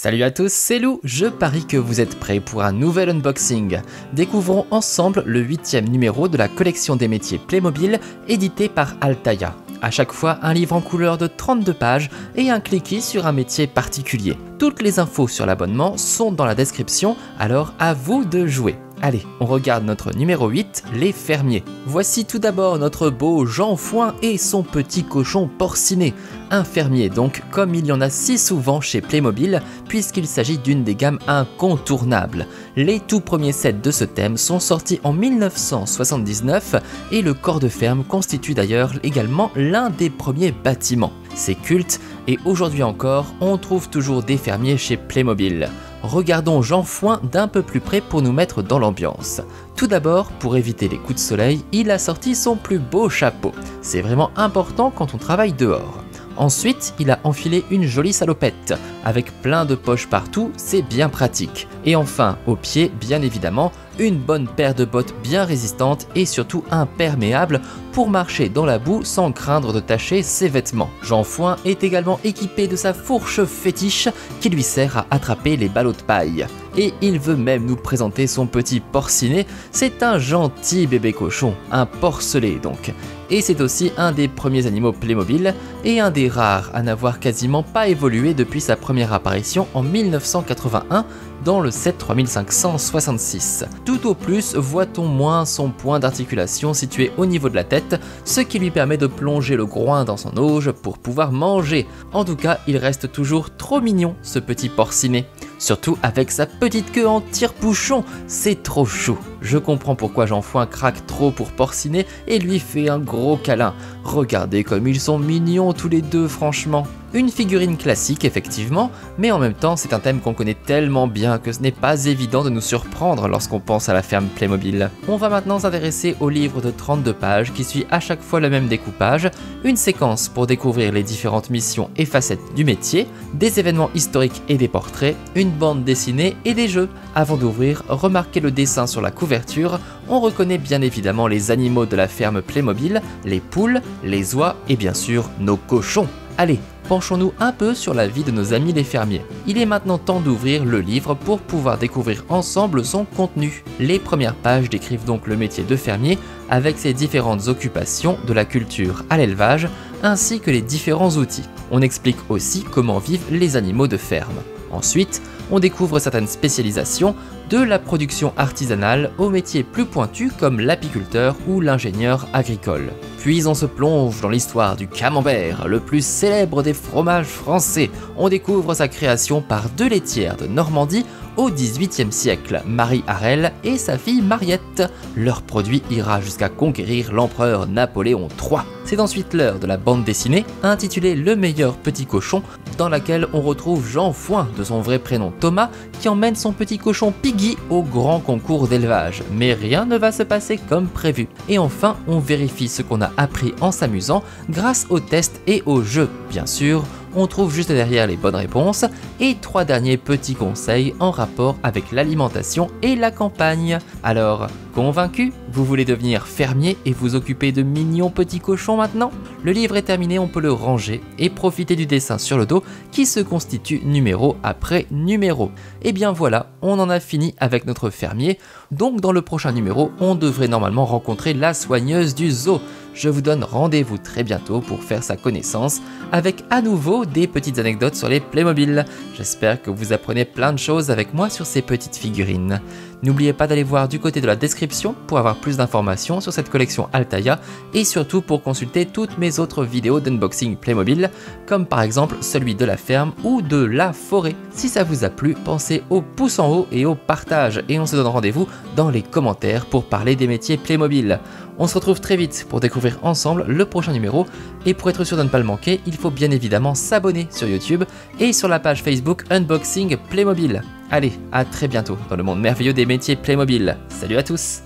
Salut à tous, c'est Lou, je parie que vous êtes prêts pour un nouvel unboxing. Découvrons ensemble le 8e numéro de la collection des métiers Playmobil, édité par Altaïa. À chaque fois, un livre en couleur de 32 pages et un cliquis sur un métier particulier. Toutes les infos sur l'abonnement sont dans la description, alors à vous de jouer. Allez, on regarde notre numéro 8, les fermiers. Voici tout d'abord notre beau Jean Fouin et son petit cochon porciné. Un fermier donc, comme il y en a si souvent chez Playmobil, puisqu'il s'agit d'une des gammes incontournables. Les tout premiers sets de ce thème sont sortis en 1979 et le corps de ferme constitue d'ailleurs également l'un des premiers bâtiments. C'est culte et aujourd'hui encore, on trouve toujours des fermiers chez Playmobil. Regardons Jean Fouin d'un peu plus près pour nous mettre dans l'ambiance. Tout d'abord, pour éviter les coups de soleil, il a sorti son plus beau chapeau. C'est vraiment important quand on travaille dehors. Ensuite, il a enfilé une jolie salopette, avec plein de poches partout, c'est bien pratique. Et enfin, au pied, bien évidemment, une bonne paire de bottes bien résistantes et surtout imperméables pour marcher dans la boue sans craindre de tacher ses vêtements. Jean Fouin est également équipé de sa fourche fétiche qui lui sert à attraper les ballots de paille. Et il veut même nous présenter son petit porcinet, c'est un gentil bébé cochon, un porcelet donc. Et c'est aussi un des premiers animaux Playmobil et un des rares à n'avoir quasiment pas évolué depuis sa première apparition en 1981 dans le set 3566. Tout au plus voit-on moins son point d'articulation situé au niveau de la tête, ce qui lui permet de plonger le groin dans son auge pour pouvoir manger. En tout cas, il reste toujours trop mignon ce petit porcinet. Surtout avec sa petite queue en tire-bouchon, c'est trop chou. Je comprends pourquoi Jean Fouin craque trop pour porcinet et lui fait un gros câlin. Regardez comme ils sont mignons tous les deux franchement. Une figurine classique effectivement, mais en même temps c'est un thème qu'on connaît tellement bien que ce n'est pas évident de nous surprendre lorsqu'on pense à la ferme Playmobil. On va maintenant s'intéresser au livre de 32 pages qui suit à chaque fois le même découpage, une séquence pour découvrir les différentes missions et facettes du métier, des événements historiques et des portraits, une bande dessinée et des jeux. Avant d'ouvrir, remarquez le dessin sur la couverture, on reconnaît bien évidemment les animaux de la ferme Playmobil, les poules, les oies et bien sûr nos cochons. Allez, penchons-nous un peu sur la vie de nos amis les fermiers. Il est maintenant temps d'ouvrir le livre pour pouvoir découvrir ensemble son contenu. Les premières pages décrivent donc le métier de fermier avec ses différentes occupations de la culture à l'élevage ainsi que les différents outils. On explique aussi comment vivent les animaux de ferme. Ensuite, on découvre certaines spécialisations de la production artisanale aux métiers plus pointus comme l'apiculteur ou l'ingénieur agricole. Puis on se plonge dans l'histoire du camembert, le plus célèbre des fromages français. On découvre sa création par deux laitières de Normandie au XVIIIe siècle, Marie Harel et sa fille Mariette. Leur produit ira jusqu'à conquérir l'empereur Napoléon III. C'est ensuite l'heure de la bande dessinée, intitulée Le meilleur petit cochon, dans laquelle on retrouve Jean Fouin, de son vrai prénom Thomas, qui emmène son petit cochon Piggy au grand concours d'élevage. Mais rien ne va se passer comme prévu. Et enfin, on vérifie ce qu'on a appris en s'amusant grâce aux tests et aux jeux. Bien sûr, on trouve juste derrière les bonnes réponses et 3 derniers petits conseils en rapport avec l'alimentation et la campagne. Alors, convaincu? Vous voulez devenir fermier et vous occuper de mignons petits cochons maintenant? Le livre est terminé, on peut le ranger et profiter du dessin sur le dos qui se constitue numéro après numéro. Et bien voilà, on en a fini avec notre fermier. Donc dans le prochain numéro, on devrait normalement rencontrer la soigneuse du zoo. Je vous donne rendez-vous très bientôt pour faire sa connaissance avec à nouveau des petites anecdotes sur les Playmobil. J'espère que vous apprenez plein de choses avec moi sur ces petites figurines. N'oubliez pas d'aller voir du côté de la description pour avoir plus d'informations sur cette collection Altaïa et surtout pour consulter toutes mes autres vidéos d'unboxing Playmobil, comme par exemple celui de la ferme ou de la forêt. Si ça vous a plu, pensez au pouce en haut et au partage et on se donne rendez-vous dans les commentaires pour parler des métiers Playmobil. On se retrouve très vite pour découvrir ensemble le prochain numéro et pour être sûr de ne pas le manquer, il faut bien évidemment s'abonner sur YouTube et sur la page Facebook Unboxing Playmobil. Allez, à très bientôt dans le monde merveilleux des métiers Playmobil. Salut à tous!